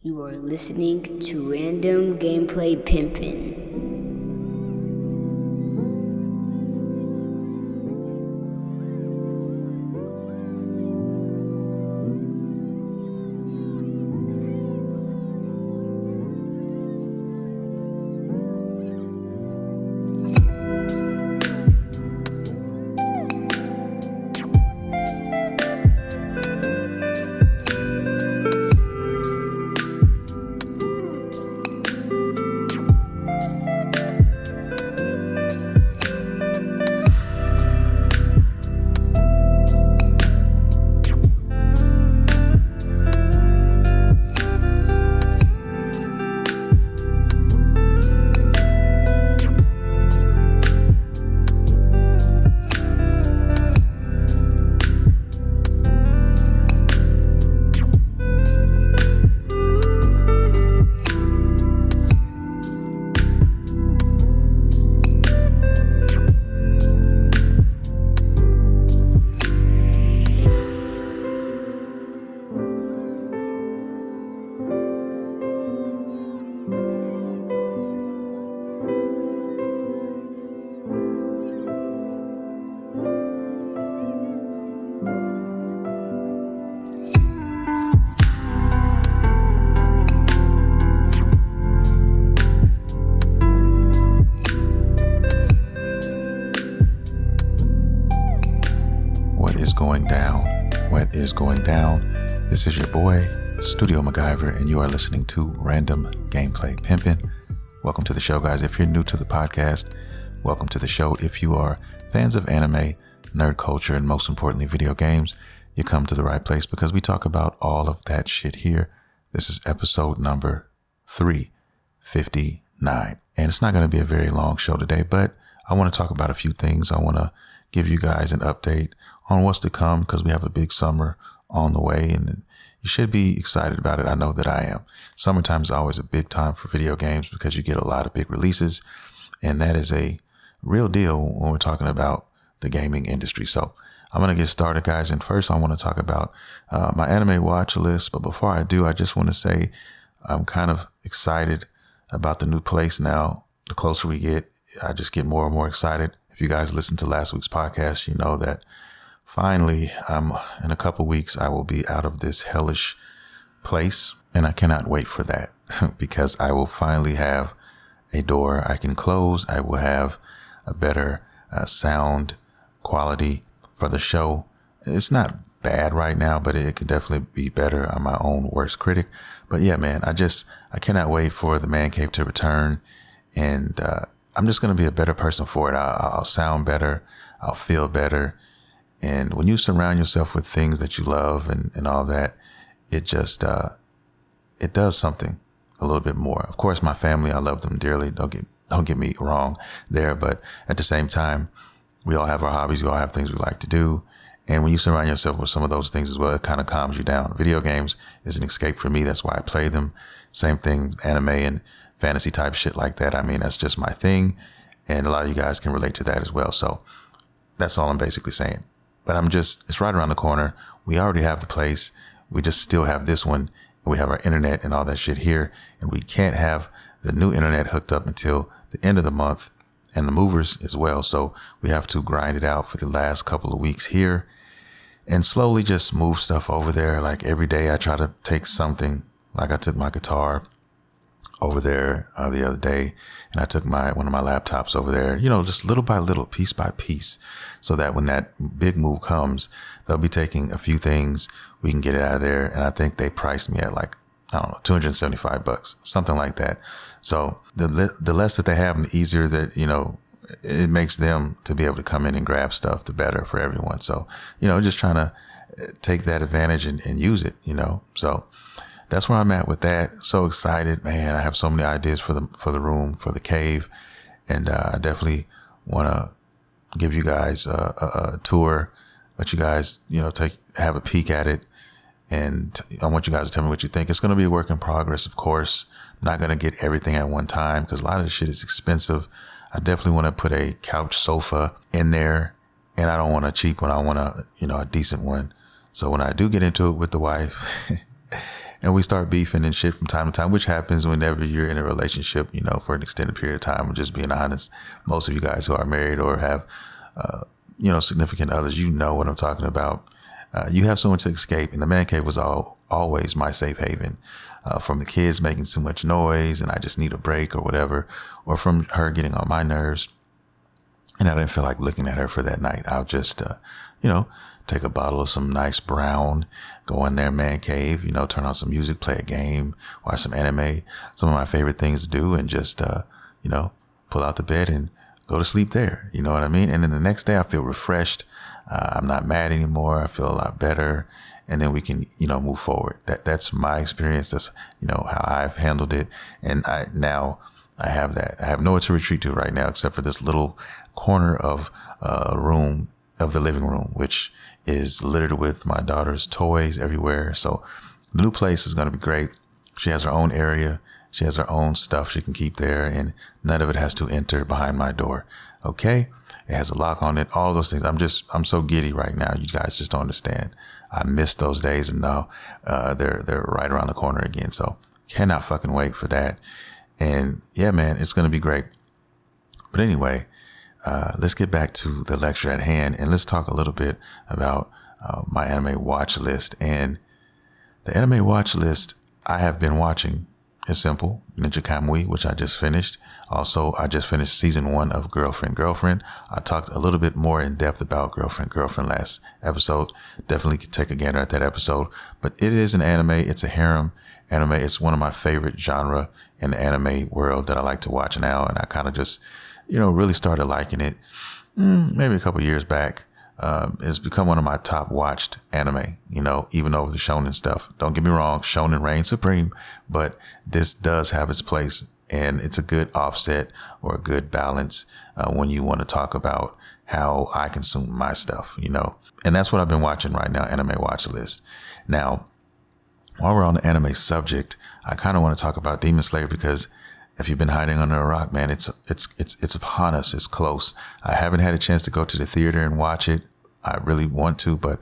You are listening to Random Gameplay Pimpin. Going down. This is your boy, Studio MacGyver, and you are listening to Random Gameplay Pimpin'. Welcome to the show, guys. If you're new to the podcast, welcome to the show. If you are fans of anime, nerd culture, and most importantly, video games, you come to the right place because we talk about all of that shit here. This is episode number 359, and it's not going to be a very long show today, but I want to talk about a few things. I want to give you guys an update on what's to come because we have a big summer on the way and you should be excited about it. I know that I am. Summertime is always a big time for video games because you get a lot of big releases, and that is a real deal when we're talking about the gaming industry. So I'm going to get started, guys. And first I want to talk about my anime watch list. But before I do, I just want to say I'm kind of excited about the new place now. The closer we get, I just get more and more excited. If you guys listened to last week's podcast, you know that finally, in a couple weeks, I will be out of this hellish place, and I cannot wait for that because I will finally have a door I can close. I will have a better sound quality for the show. It's not bad right now, but it could definitely be better. I'm my own worst critic. But yeah, man, I cannot wait for the man cave to return, and I'm just going to be a better person for it. I'll sound better. I'll feel better. And when you surround yourself with things that you love and all that, it just, it does something a little bit more. Of course, my family, I love them dearly. Don't get me wrong there. But at the same time, we all have our hobbies. We all have things we like to do. And when you surround yourself with some of those things as well, it kind of calms you down. Video games is an escape for me. That's why I play them. Same thing, anime and fantasy type shit like that. I mean, that's just my thing. And a lot of you guys can relate to that as well. So that's all I'm basically saying. But it's right around the corner. We already have the place. We just still have this one. And we have our internet and all that shit here. And we can't have the new internet hooked up until the end of the month, and the movers as well. So we have to grind it out for the last couple of weeks here and slowly just move stuff over there. Like every day I try to take something. Like I took my guitar over there the other day, and I took one of my laptops over there, just little by little, piece by piece, so that when that big move comes, they'll be taking a few things, we can get it out of there. And I think they priced me at like, I don't know, $275, something like that. So the less that they have and the easier that, it makes them to be able to come in and grab stuff, the better for everyone. So, just trying to take that advantage and use it, so that's where I'm at with that. So excited, man. I have so many ideas for the room, for the cave. And I definitely want to give you guys a tour, let you guys, have a peek at it. And I want you guys to tell me what you think. It's going to be a work in progress, of course. I'm not going to get everything at one time because a lot of the shit is expensive. I definitely want to put a couch sofa in there, and I don't want a cheap one. I want a decent one. So when I do get into it with the wife, and we start beefing and shit from time to time, which happens whenever you're in a relationship, you know, for an extended period of time. We're just being honest. Most of you guys who are married or have, you know, significant others, you know what I'm talking about. You have someone to escape, and the man cave was always my safe haven, from the kids making too much noise and I just need a break or whatever, or from her getting on my nerves. And I didn't feel like looking at her for that night. I'll just, you know, take a bottle of some nice brown, go in there, man cave, you know, turn on some music, play a game, watch some anime, some of my favorite things to do, and just, you know, pull out the bed and go to sleep there. You know what I mean? And then the next day I feel refreshed. I'm not mad anymore. I feel a lot better. And then we can, you know, move forward. That's my experience. That's, you know, how I've handled it. And now I have that. I have nowhere to retreat to right now, except for this little corner of room of the living room, which is littered with my daughter's toys everywhere. So the new place is going to be great. She has her own area. She has her own stuff she can keep there, and none of it has to enter behind my door. Okay. It has a lock on it, all of those things. I'm so giddy right now. You guys just don't understand. I missed those days, and now they're right around the corner again. So cannot fucking wait for that. And yeah, man, it's going to be great. But anyway, let's get back to the lecture at hand, and let's talk a little bit about my anime watch list. And the anime watch list I have been watching is simple. Ninja Kamui, which I just finished. Also, I just finished season 1 of Girlfriend. I talked a little bit more in depth about Girlfriend last episode. Definitely could take a gander at that episode. But it is an anime. It's a harem anime. It's one of my favorite genre in the anime world that I like to watch now. And I kind of just, you know, really started liking it maybe a couple years back. It's become one of my top watched anime, you know, even over the shonen stuff. Don't get me wrong, shonen reigns supreme, but this does have its place, and it's a good offset or a good balance when you want to talk about how I consume my stuff, you know. And that's what I've been watching right now, anime watch list. Now, while we're on the anime subject, I kind of want to talk about Demon Slayer, because if you've been hiding under a rock, man, it's upon us. It's close. I haven't had a chance to go to the theater and watch it. I really want to, but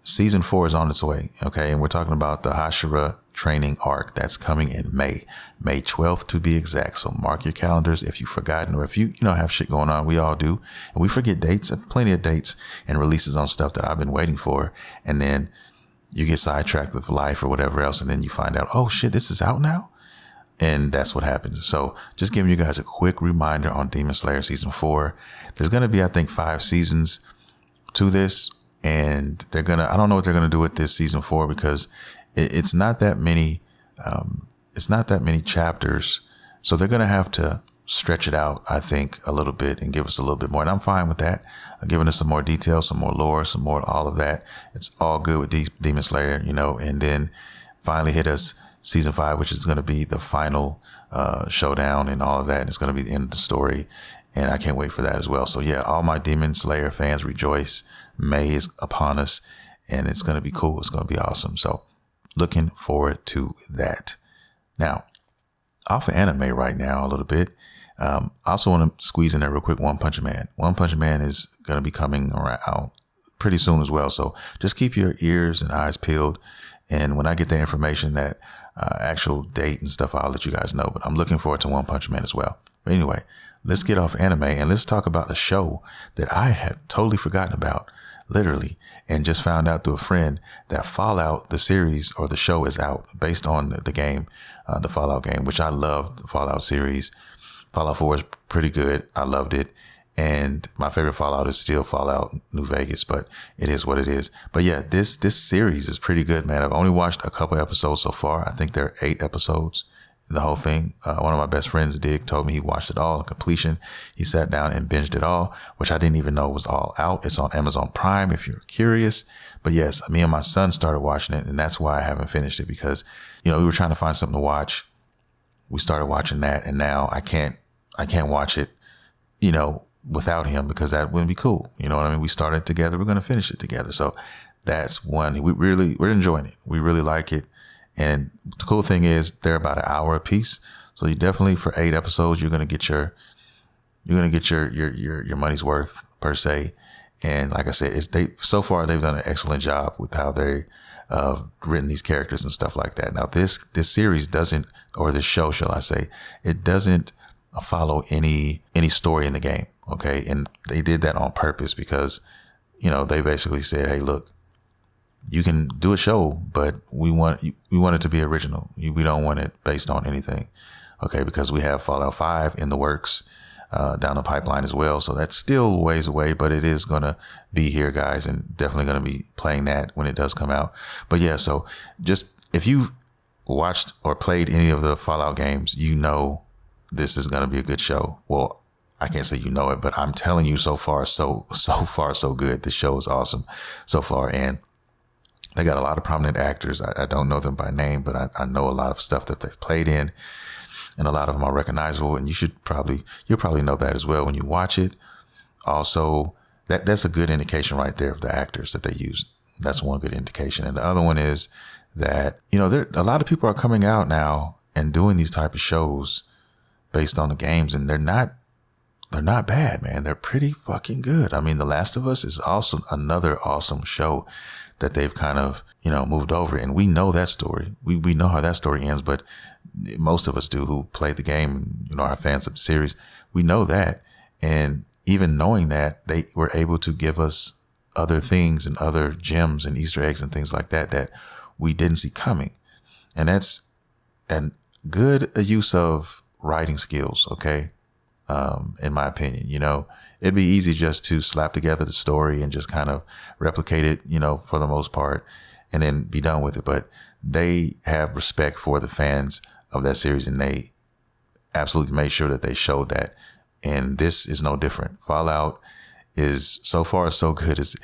season 4 is on its way. Okay. And we're talking about the Hashira training arc that's coming in May 12th to be exact. So mark your calendars if you've forgotten, or if you know, have shit going on. We all do. And we forget dates, plenty of dates and releases on stuff that I've been waiting for. And then you get sidetracked with life or whatever else. And then you find out, oh shit, this is out now. And that's what happens. So just giving you guys a quick reminder on Demon Slayer season 4. There's going to be, I think, 5 seasons to this. And I don't know what they're going to do with this season 4, because it's not that many. It's not that many chapters. So they're going to have to stretch it out, I think, a little bit and give us a little bit more. And I'm fine with that. Giving us some more detail, some more lore, some more all of that. It's all good with Demon Slayer, you know, and then finally hit us season 5, which is going to be the final showdown and all of that. And it's going to be the end of the story. And I can't wait for that as well. So yeah, all my Demon Slayer fans rejoice. May is upon us, and it's going to be cool. It's going to be awesome. So looking forward to that. Now, off of anime right now a little bit. I also want to squeeze in there real quick One Punch Man. One Punch Man is going to be coming around pretty soon as well. So just keep your ears and eyes peeled. And when I get the information, that actual date and stuff, I'll let you guys know. But I'm looking forward to One Punch Man as well. But anyway, let's get off anime and let's talk about a show that I had totally forgotten about, literally, and just found out through a friend that Fallout, the series or the show, is out based on the game, the Fallout game, which I love the Fallout series. Fallout 4 is pretty good. I loved it. And my favorite Fallout is still Fallout New Vegas, but it is what it is. But yeah, this series is pretty good, man. I've only watched a couple episodes so far. I think there are 8 episodes in the whole thing. One of my best friends, Dig, told me he watched it all in completion. He sat down and binged it all, which I didn't even know was all out. It's on Amazon Prime if you're curious. But yes, me and my son started watching it, and that's why I haven't finished it, because, you know, we were trying to find something to watch. We started watching that, and now I can't watch it, you know, without him, because that wouldn't be cool. You know what I mean? We started together. We're going to finish it together. So that's one. We're enjoying it. We really like it. And the cool thing is they're about an hour a piece. So you definitely, for 8 episodes, you're going to get your money's worth, per se. And like I said, so far they've done an excellent job with how they written these characters and stuff like that. Now this series doesn't, or this show, shall I say, it doesn't follow any story in the game. Okay. And they did that on purpose because, they basically said, hey, look, you can do a show, but we want it to be original. We don't want it based on anything. Okay. Because we have Fallout 5 in the works, down the pipeline as well. So that's still ways away, but it is going to be here, guys, and definitely going to be playing that when it does come out. But yeah, so just if you've watched or played any of the Fallout games, this is going to be a good show. Well, I can't say it, but I'm telling you, so far, so good. The show is awesome so far. And they got a lot of prominent actors. I don't know them by name, but I know a lot of stuff that they've played in. And a lot of them are recognizable, and you'll probably know that as well when you watch it. Also, that's a good indication right there of the actors that they use. That's one good indication. And the other one is that, a lot of people are coming out now and doing these type of shows based on the games, and they're not bad, man. They're pretty fucking good. I mean, The Last of Us is also another awesome show that they've kind of, moved over. And we know that story. We know how that story ends, but most of us do who played the game, are fans of the series. We know that. And even knowing that, they were able to give us other things and other gems and Easter eggs and things like that we didn't see coming. And that's a good use of writing skills. Okay. In my opinion, it'd be easy just to slap together the story and just kind of replicate it, for the most part, and then be done with it. But they have respect for the fans of that series, and they absolutely made sure that they showed that. And this is no different. Fallout is so far so good. It's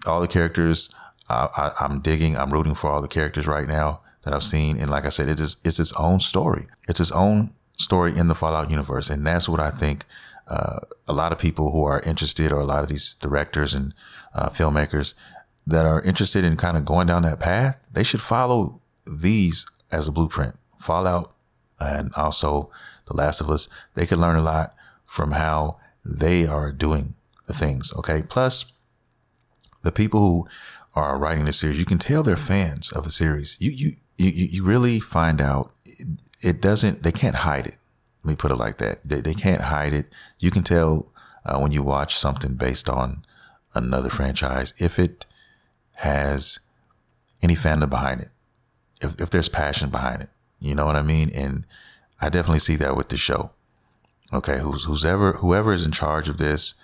all the characters I'm digging. I'm rooting for all the characters right now that I've seen. And like I said, it's its own story. It's its own story in the Fallout universe. And that's what I think a lot of people who are interested, or a lot of these directors and filmmakers that are interested in kind of going down that path, they should follow these as a blueprint. Fallout and also The Last of Us, they could learn a lot from how they are doing the things. Okay. Plus, the people who are writing the series, you can tell they're fans of the series. You really find out they can't hide it. Let me put it like that. They can't hide it. You can tell when you watch something based on another franchise, if it has any fandom behind it, if there's passion behind it, you know what I mean? And I definitely see that with the show. Okay. Whoever is in charge of this,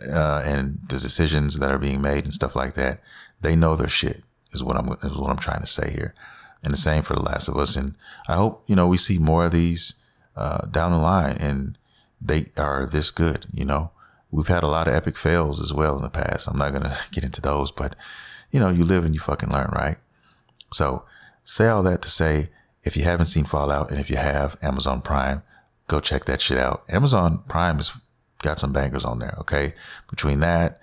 and the decisions that are being made and stuff like that, they know their shit is what I'm trying to say here. And the same for The Last of Us. And I hope, we see more of these down the line, and they are this good. We've had a lot of epic fails as well in the past. I'm not going to get into those, but you live and you fucking learn, right? So say all that to say, if you haven't seen Fallout, and if you have Amazon Prime, go check that shit out. Amazon Prime has got some bangers on there. Okay. Between that,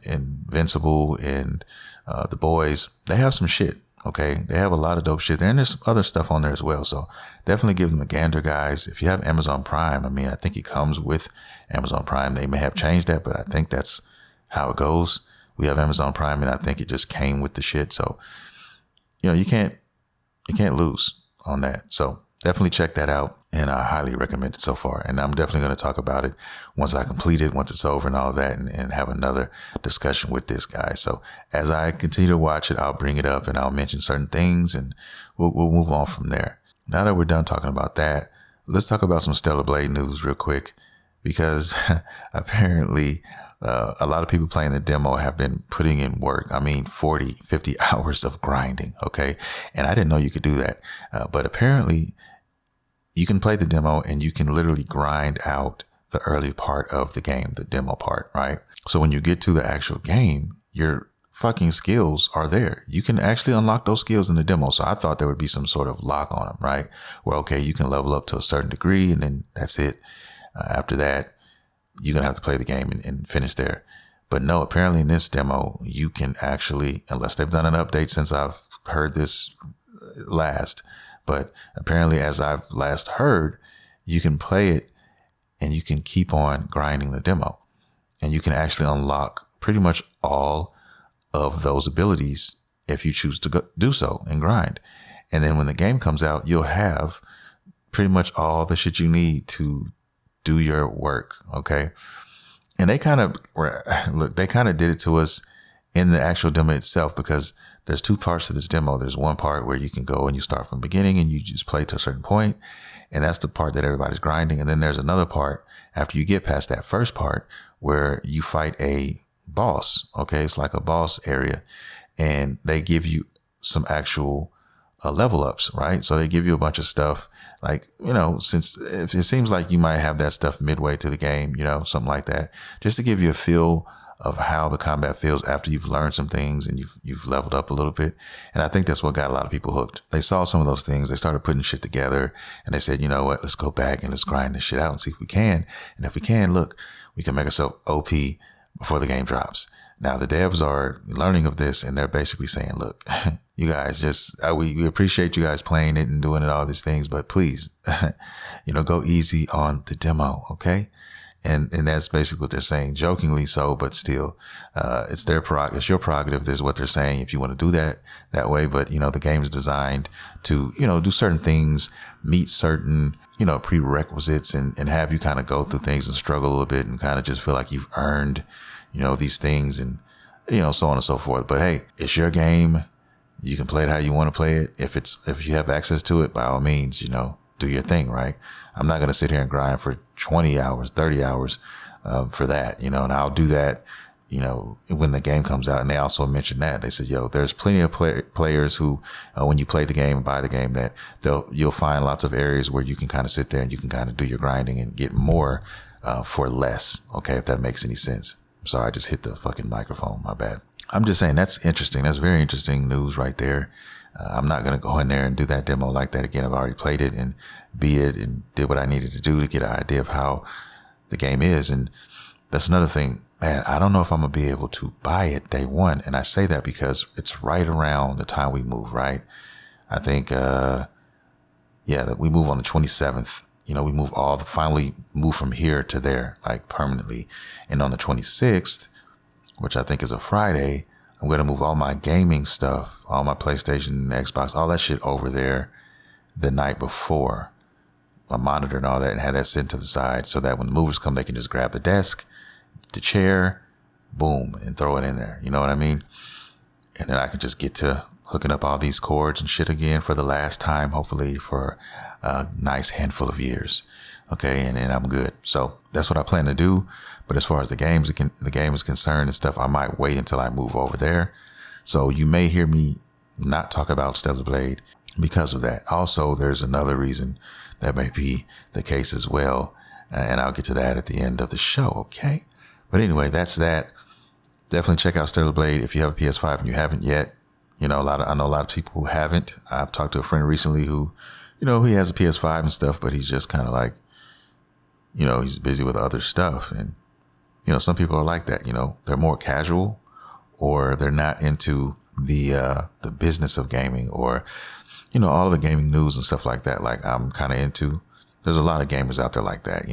Invincible and The Boys, they have some shit. Okay. They have a lot of dope shit there, and there's other stuff on there as well. So definitely give them a gander, guys. If you have Amazon Prime, I think it comes with Amazon Prime. They may have changed that, but I think that's how it goes. We have Amazon Prime, and I think it just came with the shit. So, you can't lose on that. So definitely check that out. And I highly recommend it so far. And I'm definitely going to talk about it once I complete it, once it's over and all that, and have another discussion with this guy. So as I continue to watch it, I'll bring it up and I'll mention certain things, and we'll move on from there. Now that we're done talking about that, let's talk about some Stellar Blade news real quick, because apparently a lot of people playing the demo have been putting in work. 40, 50 hours of grinding. Okay. And I didn't know you could do that. But apparently you can play the demo and you can literally grind out the early part of the game, the demo part, right? So when you get to the actual game, your fucking skills are there. You can actually unlock those skills in the demo. So I thought there would be some sort of lock on them, right? Where, okay, you can level up to a certain degree and then that's it. After that, you're going to have to play the game and finish there. But no, apparently in this demo, you can actually, unless they've done an update since I've heard this last, but apparently as I've last heard, you can play it and you can keep on grinding the demo, and you can actually unlock pretty much all of those abilities if you choose to do so and grind. And then when the game comes out, you'll have pretty much all the shit you need to do your work. Okay. And they kind of did it to us in the actual demo itself, because there's two parts to this demo. There's one part where you can go and you start from the beginning and you just play to a certain point, and that's the part that everybody's grinding. And then there's another part after you get past that first part where you fight a boss. Okay. It's like a boss area, and they give you some actual level ups, right? So they give you a bunch of stuff, like, since it seems like you might have that stuff midway to the game, something like that, just to give you a feel of how the combat feels after you've learned some things and you've leveled up a little bit. And I think that's what got a lot of people hooked. They saw some of those things, they started putting shit together, and they said, you know what, let's go back and let's grind this shit out and see if we can. And if we can, look, we can make ourselves OP before the game drops. Now the devs are learning of this, and they're basically saying, look, you guys we appreciate you guys playing it and doing it, all these things, but please, go easy on the demo. Okay. And that's basically what they're saying, jokingly so, but still, it's their prerogative. It's your prerogative. This is what they're saying. If you want to do that way, but the game is designed to, do certain things, meet certain, prerequisites, and have you kind of go through things and struggle a little bit and kind of just feel like you've earned, these things, and, so on and so forth. But hey, it's your game. You can play it how you want to play it. If you have access to it, by all means, do your thing, right? I'm not going to sit here and grind for 20 hours, 30 hours, for that, and I'll do that, when the game comes out. And they also mentioned that they said, there's plenty of players who, when you play the game and buy the game, that you'll find lots of areas where you can kind of sit there and you can kind of do your grinding and get more, for less. Okay. If that makes any sense. Sorry, I just hit the fucking microphone. My bad. I'm just saying that's interesting. That's very interesting news right there. I'm not going to go in there and do that demo like that again. I've already played it and beat it and did what I needed to do to get an idea of how the game is. And that's another thing, man. I don't know if I'm going to be able to buy it day one. And I say that because it's right around the time we move, right? I think, that we move on the 27th. We finally move from here to there, like permanently. And on the 26th, which I think is a Friday, I'm going to move all my gaming stuff, all my PlayStation, Xbox, all that shit over there the night before, my monitor and all that, and have that sitting to the side so that when the movers come, they can just grab the desk, the chair, boom, and throw it in there. You know what I mean? And then I can just get to hooking up all these cords and shit again for the last time, hopefully for a nice handful of years. Okay. And then I'm good. So that's what I plan to do. But as far as the game is concerned and stuff, I might wait until I move over there. So you may hear me not talk about Stellar Blade because of that. Also, there's another reason that may be the case as well. And I'll get to that at the end of the show. Okay. But anyway, that's that. Definitely check out Stellar Blade if you have a PS5 and you haven't yet. I know a lot of people who haven't. I've talked to a friend recently who, he has a PS5 and stuff, but he's just kind of like, he's busy with other stuff. And, some people are like that, they're more casual, or they're not into the business of gaming, or, all of the gaming news and stuff like that. Like I'm kind of into. There's a lot of gamers out there like that,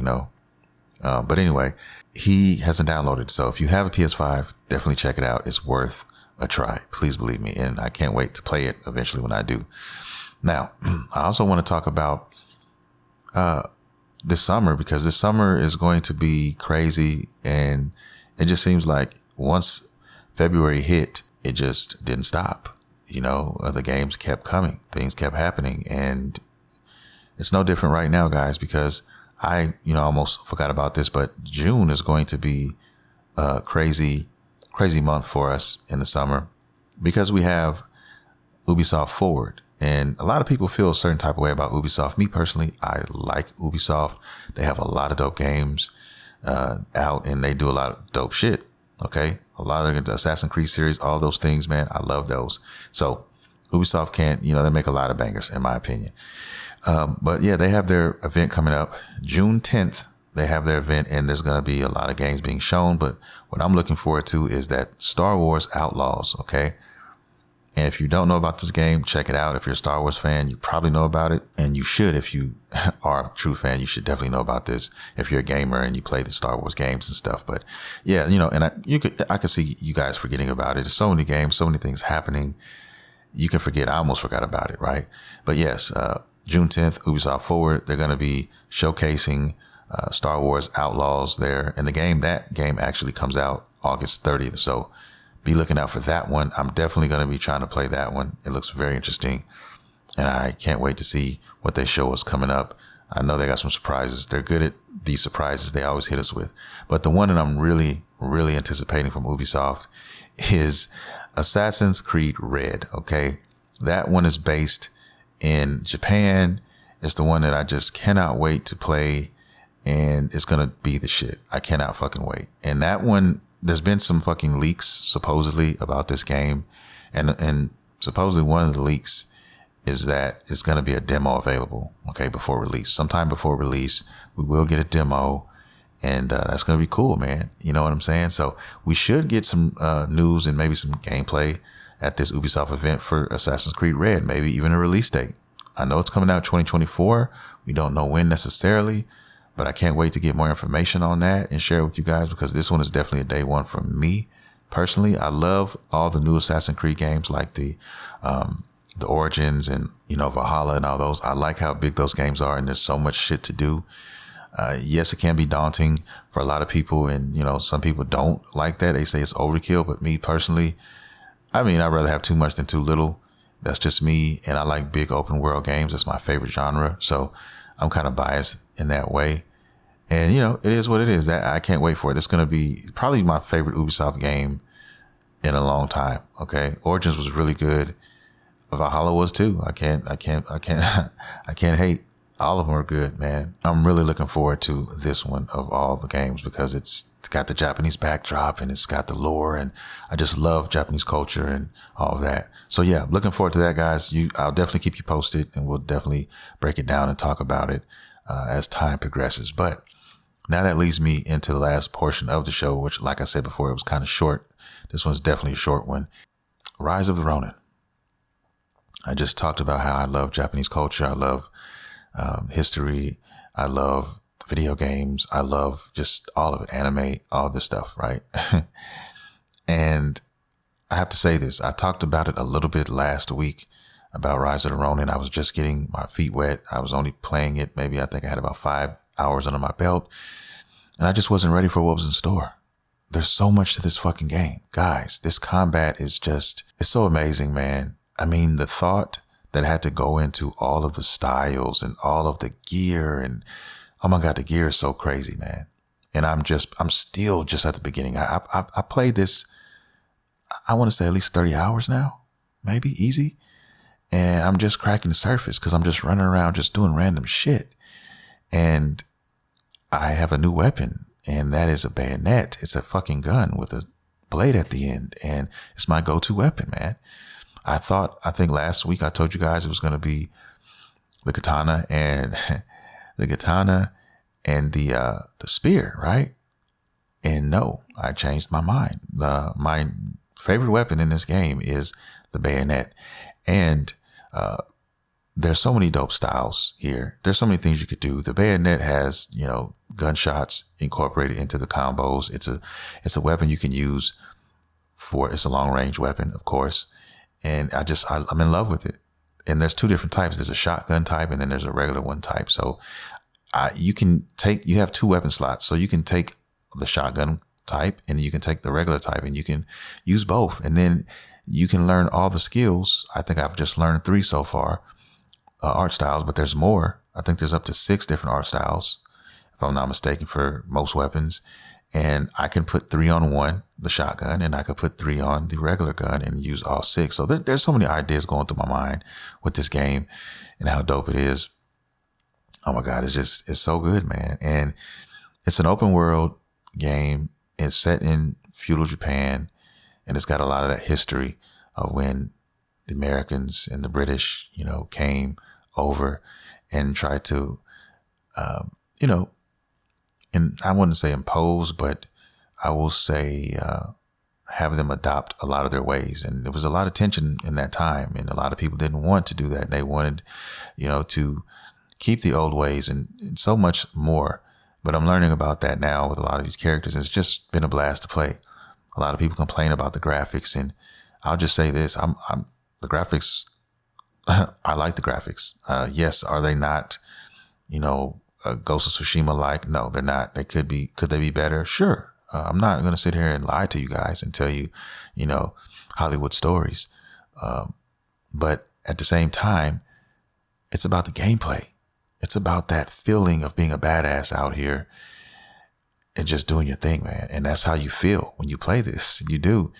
but anyway, he hasn't downloaded. So if you have a PS5, definitely check it out. It's worth a try. Please believe me. And I can't wait to play it eventually when I do. Now, I also want to talk about, this summer, because this summer is going to be crazy. And it just seems like once February hit, it just didn't stop. The games kept coming, things kept happening, and it's no different right now, guys, because I almost forgot about this, but June is going to be a crazy month for us in the summer, because we have Ubisoft Forward. And a lot of people feel a certain type of way about Ubisoft. Me personally, I like Ubisoft. They have a lot of dope games out, and they do a lot of dope shit. Okay. A lot of the Assassin's Creed series, all those things, man, I love those. So Ubisoft they make a lot of bangers in my opinion. But yeah, they have their event coming up June 10th. They have their event, and there's going to be a lot of games being shown. But what I'm looking forward to is that Star Wars Outlaws. Okay. And if you don't know about this game, check it out. If you're a Star Wars fan, you probably know about it. And you should, if you are a true fan, you should definitely know about this. If you're a gamer and you play the Star Wars games and stuff. But yeah, and I could see you guys forgetting about it. There's so many games, so many things happening. you can forget. I almost forgot about it, right? But yes, June 10th, Ubisoft Forward, they're going to be showcasing Star Wars Outlaws there in the game. That game actually comes out August 30th. So be looking out for that one. I'm definitely going to be trying to play that one. It looks very interesting. And I can't wait to see what they show us coming up. I know they got some surprises. They're good at these surprises they always hit us with. But the one that I'm really, really anticipating from Ubisoft is Assassin's Creed Red. Okay. That one is based in Japan. It's the one that I just cannot wait to play. And it's going to be the shit. I cannot fucking wait. And that one, there's been some fucking leaks supposedly about this game. And supposedly one of the leaks is that it's going to be a demo available, okay, before release. Sometime before release, we will get a demo, and that's going to be cool, man. You know what I'm saying? So we should get some news and maybe some gameplay at this Ubisoft event for Assassin's Creed Red, maybe even a release date. I know it's coming out 2024. We don't know when necessarily, but I can't wait to get more information on that and share it with you guys, because this one is definitely a day one for me personally. I love all the new Assassin's Creed games, like the Origins and, you know, Valhalla and all those. I like how big those games are, and there's so much shit to do. Yes, it can be daunting for a lot of people, and, you know, some people don't like that. They say it's overkill, but me personally, I mean, I'd rather have too much than too little. That's just me, and I like big open world games. That's my favorite genre, so I'm kind of biased in that way. And, you know, it is what it is. That I can't wait for it. It's going to be probably my favorite Ubisoft game in a long time, okay? Origins was really good. Valhalla was too. I can't hate. All of them are good, man. I'm really looking forward to this one of all the games, because it's got the Japanese backdrop and it's got the lore, and I just love Japanese culture and all of that. So yeah, looking forward to that, guys. I'll definitely keep you posted, and we'll definitely break it down and talk about it as time progresses. But now that leads me into the last portion of the show, which, like I said before, it was kind of short. This one's definitely a short one. Rise of the Ronin. I just talked about how I love Japanese culture. I love history. I love video games. I love just all of it, anime, all this stuff, right? And I have to say this. I talked about it a little bit last week about Rise of the Ronin. I was just getting my feet wet. I was only playing it. Maybe I think I had about 5 hours under my belt, and I just wasn't ready for what was in store. There's so much to this fucking game. Guys, this combat is just, it's so amazing, man. I mean, the thought that had to go into all of the styles and all of the gear, and oh my God, the gear is so crazy, man. And I'm still just at the beginning. I played this, I want to say at least 30 hours now, maybe easy. And I'm just cracking the surface, because I'm just running around just doing random shit. And I have a new weapon, and that is a bayonet. It's a fucking gun with a blade at the end, and it's my go-to weapon, man. I think last week I told you guys it was going to be the katana and the spear, right? And no, I changed my mind. My favorite weapon in this game is the bayonet. And there's so many dope styles here. There's so many things you could do. The bayonet has, you know, gunshots incorporated into the combos. It's a weapon you can use it's a long range weapon, of course. And I'm in love with it. And there's 2 different types. There's a shotgun type, and then there's a regular one type. So you have 2 weapon slots. So you can take the shotgun type, and you can take the regular type, and you can use both. And then you can learn all the skills. I think I've just learned 3 so far, art styles, but there's more. I think there's up to 6 different art styles, if I'm not mistaken, for most weapons. And I can put 3 on one, the shotgun, and I could put 3 on the regular gun and use all 6. So there's so many ideas going through my mind with this game and how dope it is. Oh my God, it's so good, man. And it's an open world game. It's set in feudal Japan, and it's got a lot of that history of when the Americans and the British, you know, came over and tried to, you know, and I wouldn't say impose, but I will say have them adopt a lot of their ways. And there was a lot of tension in that time, and a lot of people didn't want to do that. They wanted, you know, to keep the old ways and so much more. But I'm learning about that now with a lot of these characters. It's just been a blast to play. A lot of people complain about the graphics, and I'll just say this: The graphics, I like the graphics. Yes, are they not, Ghost of Tsushima like? No, they're not. They could be. Could they be better? Sure. I'm not going to sit here and lie to you guys and tell you, Hollywood stories. But at the same time, it's about the gameplay. It's about that feeling of being a badass out here and just doing your thing, man. And that's how you feel when you play this. You do.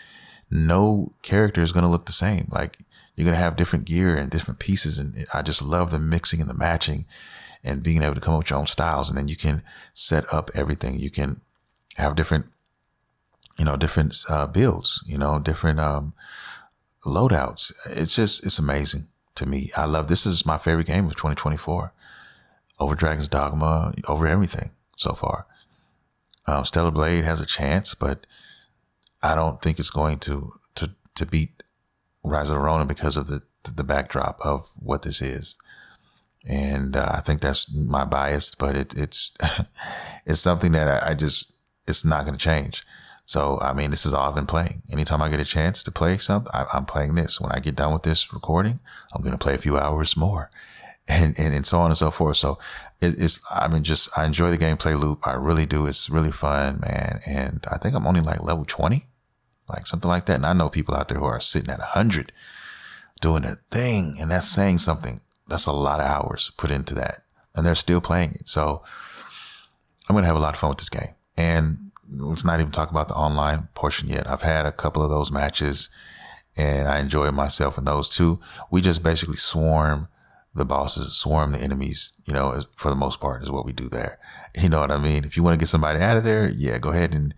No character is going to look the same. Like, you're going to have different gear and different pieces. And I just love the mixing and the matching and being able to come up with your own styles. And then you can set up everything. You can have different builds, different loadouts. It's amazing to me. I love, this is my favorite game of 2024 over Dragon's Dogma, over everything so far. Stellar Blade has a chance, but I don't think it's going to beat Rise of the Ronin because of the backdrop of what this is. And I think that's my bias, but it's it's something that it's not going to change. So, I mean, this is all I've been playing. Anytime I get a chance to play something, I'm playing this. When I get done with this recording, I'm going to play a few hours more and so on and so forth. So I enjoy the gameplay loop. I really do. It's really fun, man. And I think I'm only like level 20, like something like that. And I know people out there who are sitting at 100 doing their thing. And that's saying something. That's a lot of hours put into that. And they're still playing it. So I'm going to have a lot of fun with this game. And let's not even talk about the online portion yet. I've had a couple of those matches and I enjoy myself in those too. We just basically swarm the bosses, swarm the enemies, for the most part is what we do there. You know what I mean? If you want to get somebody out of there, yeah, go ahead and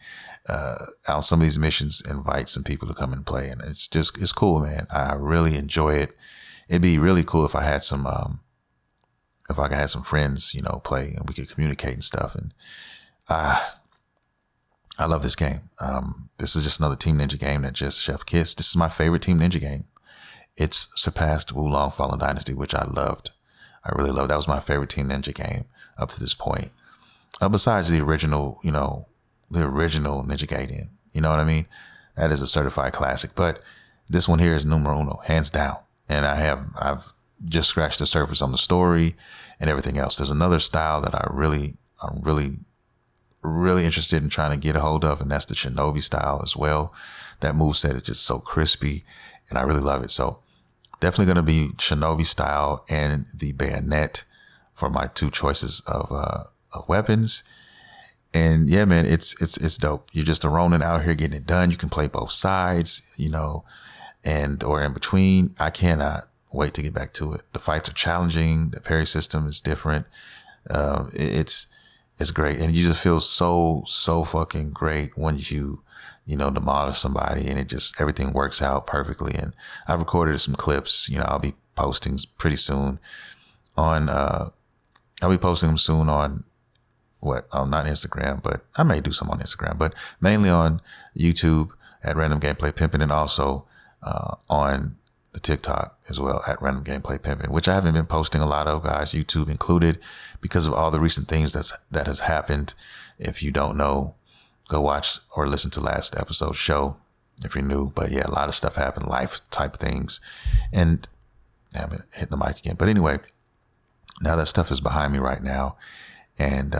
on some of these missions, invite some people to come and play. And it's cool, man. I really enjoy it. It'd be really cool if I had some, if I could have some friends, play and we could communicate and stuff. And I love this game. This is just another Team Ninja game that just chef kissed. This is my favorite Team Ninja game. It's surpassed Wulong Fallen Dynasty, which I loved. I really loved. That was my favorite Team Ninja game up to this point. Besides the original, Ninja Gaiden. You know what I mean? That is a certified classic. But this one here is numero uno, hands down. And I've just scratched the surface on the story and everything else. There's another style that I'm really interested in trying to get a hold of, and that's the Shinobi style as well. That moveset is just so crispy, and I really love it. So definitely going to be Shinobi style and the bayonet for my two choices of weapons. And yeah, man, it's dope. You're just a Ronin out here getting it done. You can play both sides, or in between. I cannot wait to get back to it. The fights are challenging. The parry system is different. It's great. And you just feel so fucking great when you demolish somebody and everything works out perfectly. And I've recorded some clips, I'll be posting pretty soon on, not Instagram, but I may do some on Instagram, but mainly on YouTube at Random Gameplay Pimpin, and also, on the TikTok as well at Random Gameplay Pimpin, which I haven't been posting a lot of, guys, YouTube included, because of all the recent things that has happened. If you don't know, go watch or listen to last episode's show if you're new. But yeah, a lot of stuff happened, life type things, and damn it, hit the mic again. But anyway, now that stuff is behind me right now, and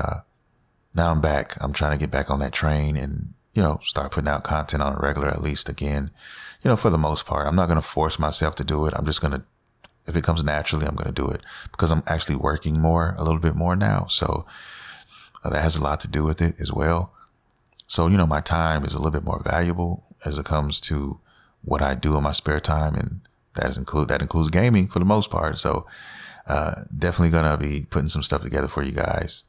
now I'm back. I'm trying to get back on that train and start putting out content on a regular, at least again. For the most part, I'm not going to force myself to do it. I'm just going to, if it comes naturally, I'm going to do it, because I'm actually working a little bit more now. So that has a lot to do with it as well. So, my time is a little bit more valuable as it comes to what I do in my spare time. And that includes gaming for the most part. So definitely going to be putting some stuff together for you guys.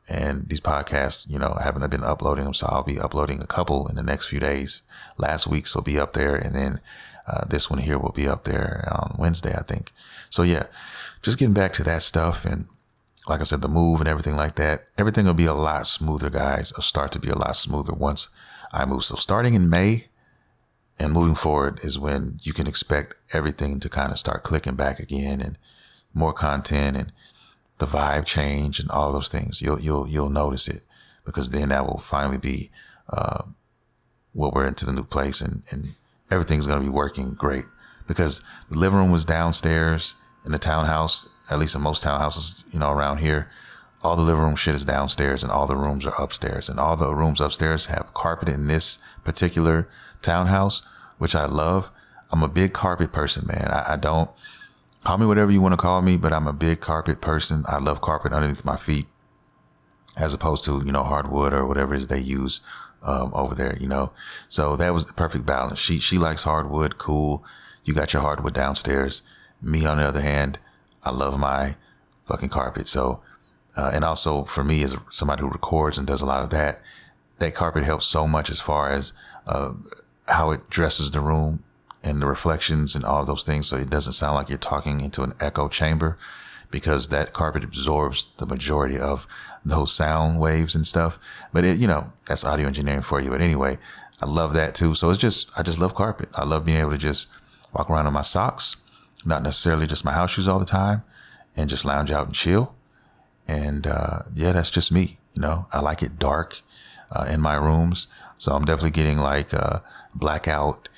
And these podcasts, I haven't been uploading them, so I'll be uploading a couple in the next few days. Last week's will be up there, and then this one here will be up there on Wednesday, I think. So yeah, just getting back to that stuff, and like I said, the move and everything like that, everything will be a lot smoother, guys. It'll start to be a lot smoother once I move. So starting in May and moving forward is when you can expect everything to kind of start clicking back again, and more content and the vibe change and all those things. You'll notice it, because then that will finally be we're into the new place, and everything's going to be working great, because the living room was downstairs in the townhouse, at least in most townhouses, around here. All the living room shit is downstairs and all the rooms are upstairs, and all the rooms upstairs have carpet in this particular townhouse, which I love. I'm a big carpet person, man. I don't, call me whatever you want to call me, but I'm a big carpet person. I love carpet underneath my feet as opposed to, hardwood or whatever it is they use over there, So that was the perfect balance. She likes hardwood. Cool. You got your hardwood downstairs. Me, on the other hand, I love my fucking carpet. So, and also for me as somebody who records and does a lot of that, that carpet helps so much as far as how it dresses the room and the reflections and all those things. So it doesn't sound like you're talking into an echo chamber, because that carpet absorbs the majority of those sound waves and stuff. But that's audio engineering for you. But anyway, I love that too. So I just love carpet. I love being able to just walk around in my socks, not necessarily just my house shoes all the time, and just lounge out and chill. And that's just me. I like it dark in my rooms. So I'm definitely getting like blackout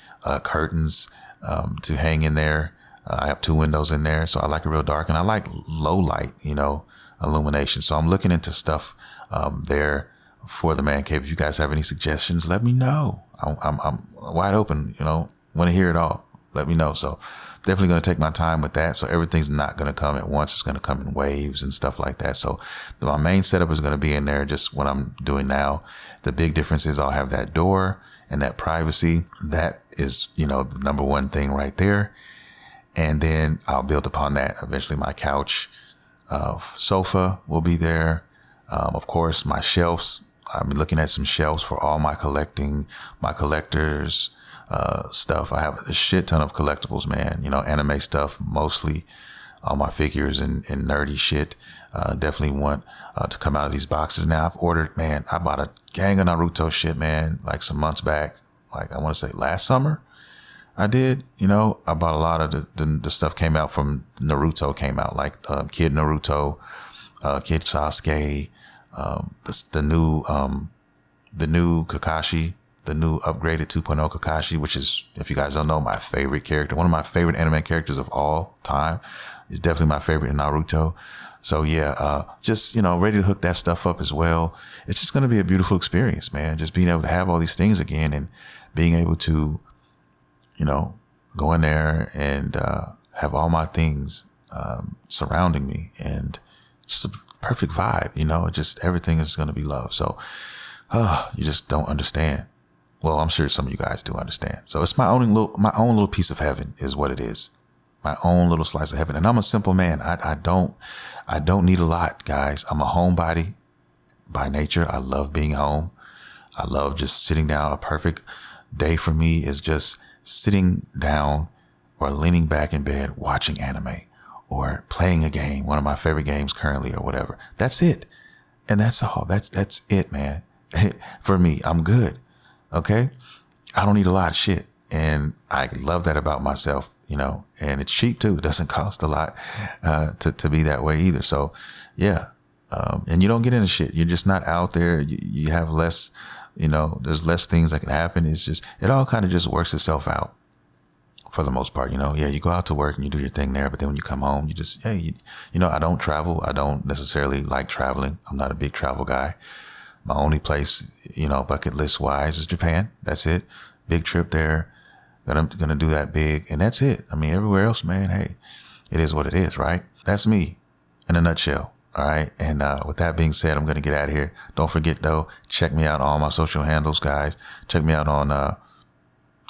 curtains to hang in there. I have 2 windows in there, so I like it real dark, and I like low light, illumination. So I'm looking into stuff there for the man cave. If you guys have any suggestions, let me know. I'm wide open, want to hear it all. Let me know. So definitely going to take my time with that. So everything's not going to come at once. It's going to come in waves and stuff like that. So my main setup is going to be in there, just what I'm doing now. The big difference is I'll have that door and that privacy. That is, the number one thing right there. And then I'll build upon that. Eventually my couch, sofa will be there. Of course, my shelves. I'm looking at some shelves for all my collectors, stuff. I have a shit ton of collectibles, man. Anime stuff, mostly all my figures and nerdy shit. Definitely want to come out of these boxes now. I've ordered, man, I bought a gang of Naruto shit, man, like some months back. Like I want to say last summer. I did, I bought a lot of the stuff came out from Naruto came out, like Kid Naruto, Kid Sasuke, the new Kakashi, the new upgraded 2.0 Kakashi, which is, if you guys don't know, my favorite character. One of my favorite anime characters of all time. Is definitely my favorite in Naruto. So yeah, just, ready to hook that stuff up as well. It's just going to be a beautiful experience, man. Just being able to have all these things again and being able to, go in there and have all my things surrounding me, and just a perfect vibe, just everything is going to be love. So you just don't understand. Well, I'm sure some of you guys do understand. So it's my own little piece of heaven is what it is. My own little slice of heaven. And I'm a simple man. I don't need a lot, guys. I'm a homebody by nature. I love being home. I love just sitting down. A perfect day for me is just sitting down or leaning back in bed, watching anime or playing a game, one of my favorite games currently or whatever. That's it. And that's all. That's it, man. For me, I'm good. Okay. I don't need a lot of shit. And I love that about myself, and it's cheap too. It doesn't cost a lot, to be that way either. So yeah. And you don't get into shit. You're just not out there. You have less, there's less things that can happen. It's just, it all kind of just works itself out for the most part, Yeah, you go out to work and you do your thing there, but then when you come home, you just, hey, I don't travel. I don't necessarily like traveling. I'm not a big travel guy. My only place, bucket list wise is Japan. That's it. Big trip there. Gonna do that big. And that's it. I mean, everywhere else, man, hey, it is what it is, right? That's me in a nutshell. All right. And with that being said, I'm going to get out of here. Don't forget, though, check me out on all my social handles, guys. Check me out on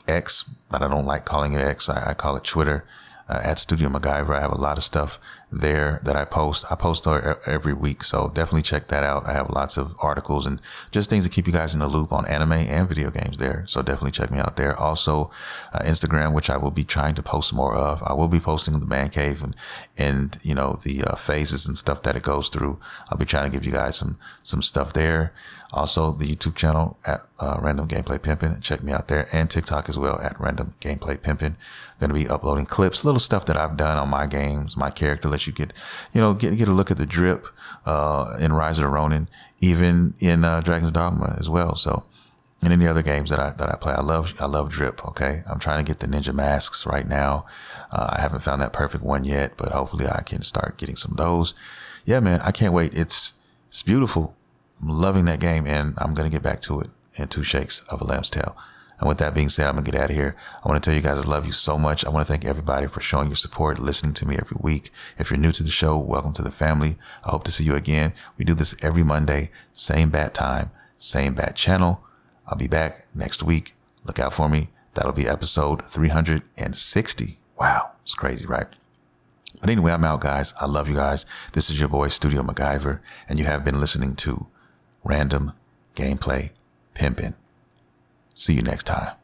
X, but I don't like calling it X. I call it Twitter, at Studio MacGyver. I have a lot of stuff there that I post. I post every week. So definitely check that out. I have lots of articles and just things to keep you guys in the loop on anime and video games there. So definitely check me out there. Also, Instagram, which I will be trying to post more of. I will be posting the man cave and the phases and stuff that it goes through. I'll be trying to give you guys some stuff there. Also, the YouTube channel at Random Gameplay Pimpin. Check me out there, and TikTok as well at Random Gameplay Pimpin. Going to be uploading clips, little stuff that I've done on my games, my character. Let you get a look at the drip in Rise of the Ronin, even in Dragon's Dogma as well. So and any other games that I play. I love Drip. Okay, I'm trying to get the Ninja Masks right now. I haven't found that perfect one yet, but hopefully I can start getting some of those. Yeah, man, I can't wait. It's beautiful. I'm loving that game, and I'm gonna get back to it in 2 shakes of a lamb's tail. And with that being said, I'm gonna get out of here. I want to tell you guys I love you so much. I want to thank everybody for showing your support, listening to me every week. If you're new to the show, welcome to the family. I hope to see you again. We do this every Monday, same bat time, same bat channel. I'll be back next week. Look out for me. That'll be episode 360. Wow, it's crazy, right? But anyway, I'm out, guys. I love you guys. This is your boy, Studio MacGyver, and you have been listening to Random Gameplay Pimpin'. See you next time.